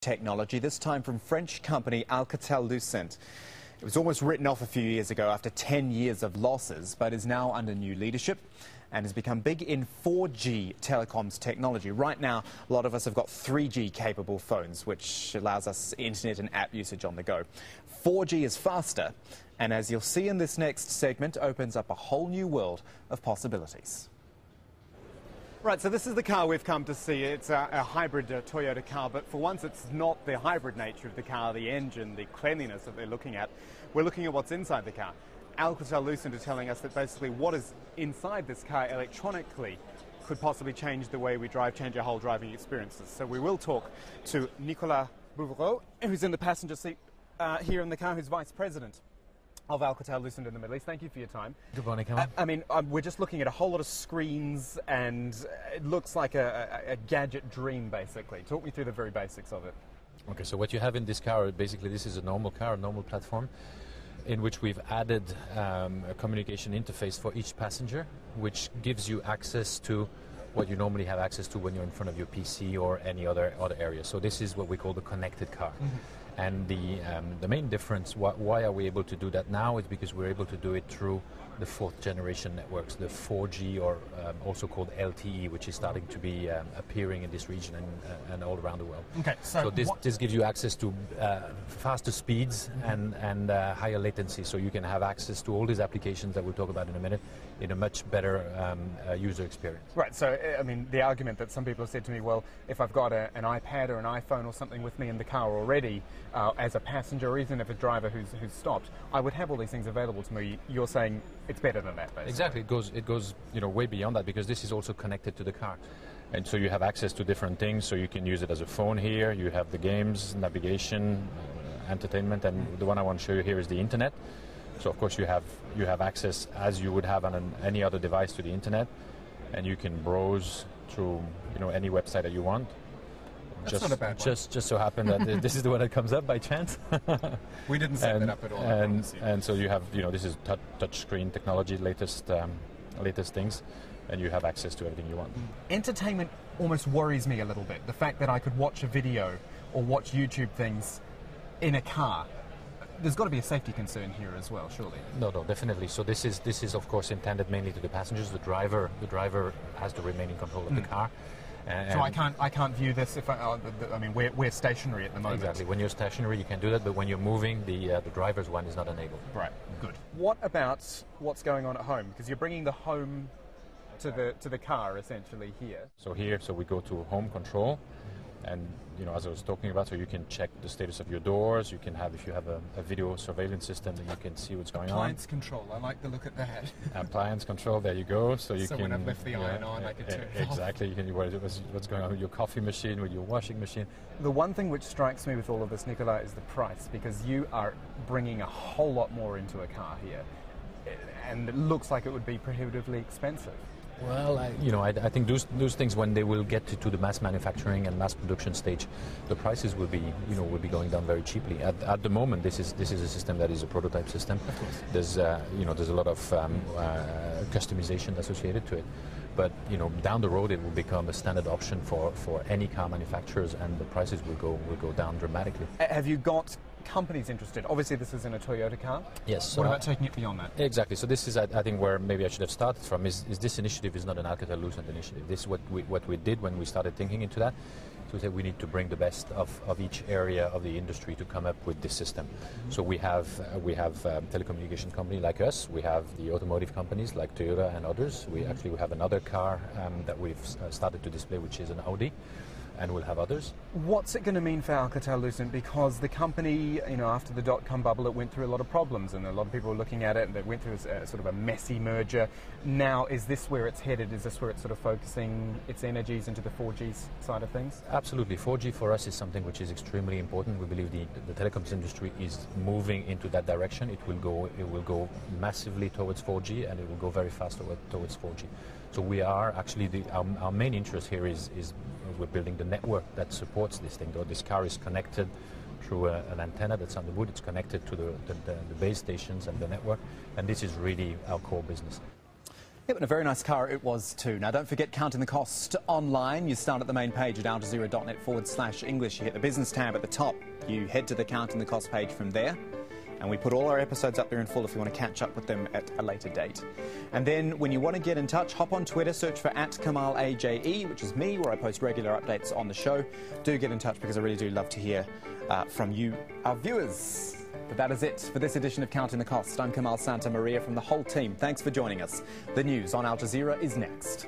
technology, this time from French company Alcatel-Lucent. It was almost written off a few years ago after 10 years of losses, but is now under new leadership and has become big in 4G telecoms technology. Right now, a lot of us have got 3G capable phones, which allows us internet and app usage on the go. 4G is faster, and as you'll see in this next segment, opens up a whole new world of possibilities. Right, so this is the car we've come to see. It's a hybrid Toyota car, but for once it's not the hybrid nature of the car, the engine, the cleanliness that they're looking at. We're looking at what's inside the car. Alcatel-Lucent are telling us that basically what is inside this car electronically could possibly change the way we drive, change our whole driving experiences. So we will talk to Nicolas Bouverot, who's in the passenger seat here in the car, who's Vice President of Alcatel-Lucent in the Middle East. Thank you for your time. Good morning, Nicolas. I mean, we're just looking at a whole lot of screens, and it looks like a gadget dream, basically. Talk me through the very basics of it. Okay, so what you have in this car, basically this is a normal car, a normal platform, in which we've added a communication interface for each passenger, which gives you access to what you normally have access to when you're in front of your PC or any other area. So this is what we call the connected car. Mm-hmm. And the main difference, why are we able to do that now, is because we're able to do it through the fourth generation networks, the 4G, or also called LTE, which is starting to be appearing in this region and all around the world. Okay, so this gives you access to faster speeds and higher latency, so you can have access to all these applications that we'll talk about in a minute in a much better user experience. Right, so I mean, the argument that some people have said to me, well, if I've got an iPad or an iPhone or something with me in the car already, as a passenger or even if a driver who's stopped, I would have all these things available to me. You're saying it's better than that, basically. Exactly. It goes way beyond that, because this is also connected to the car. And so you have access to different things, so you can use it as a phone here. You have the games, navigation, entertainment, and the one I want to show you here is the internet. So of course you have access as you would have on any other device to the internet, and you can browse through any website that you want. That's not a bad one. Just so happened that this is the one that comes up by chance. We didn't set that up at all. And so you have, this is touch screen technology, latest things, and you have access to everything you want. Entertainment almost worries me a little bit. The fact that I could watch a video or watch YouTube things in a car. There's got to be a safety concern here as well, surely. No, definitely. So this is of course intended mainly to the passengers. The driver has to remain in control of the car. So I can't view this if I mean we're stationary at the moment. Exactly. When you're stationary, you can do that, but when you're moving, the driver's one is not enabled. Right. Good. What about what's going on at home? Because you're bringing the home to the car essentially here. So we go to home control, and as I was talking about, so you can check the status of your doors. You can have, if you have a video surveillance system, then you can see what's going on. Appliance control. I like the look at that. Appliance control. There you go. So when I've left the iron on, I can turn it off. Exactly. You can what's going on with your coffee machine, with your washing machine. The one thing which strikes me with all of this, Nicolas, is the price, because you are bringing a whole lot more into a car here, and it looks like it would be prohibitively expensive. Well, I think those things, when they will get to the mass manufacturing and mass production stage, the prices will be going down very cheaply. At the moment, this is a system that is a prototype system. Of course. There's a lot of customization associated to it, but down the road it will become a standard option for any car manufacturers, and the prices will go down dramatically. Have you got companies interested? Obviously this is in a Toyota car. Yes. What about taking it beyond that? Exactly. So this is, I think, where maybe I should have started from, is this initiative is not an Alcatel-Lucent initiative. This is what we did when we started thinking into that. So we said we need to bring the best of each area of the industry to come up with this system. Mm-hmm. So we have telecommunication company like us. We have the automotive companies like Toyota and others. We have another car that we've started to display, which is an Audi. And we'll have others. What's it going to mean for Alcatel-Lucent? Because the company, after the dot-com bubble, it went through a lot of problems, and a lot of people were looking at it, and it went through a sort of a messy merger. Now, is this where it's headed? Is this where it's sort of focusing its energies into the 4G side of things? Absolutely. 4G for us is something which is extremely important. We believe the telecoms industry is moving into that direction. It will go massively towards 4G, and it will go very fast towards 4G. So we are actually, our main interest here is we're building the network that supports this thing. Though this car is connected through an antenna that's on the wood, it's connected to the base stations and the network, and this is really our core business. Yep, and a very nice car it was too. Now, don't forget Counting the Cost online. You start at the main page at aljazeera.net/English. You hit the business tab at the top. You head to the Counting the Cost page from there. And we put all our episodes up there in full if you want to catch up with them at a later date. And then when you want to get in touch, hop on Twitter, search for @KamalAJE, which is me, where I post regular updates on the show. Do get in touch because I really do love to hear from you, our viewers. But that is it for this edition of Counting the Cost. I'm Kamal Santa Maria from the whole team. Thanks for joining us. The news on Al Jazeera is next.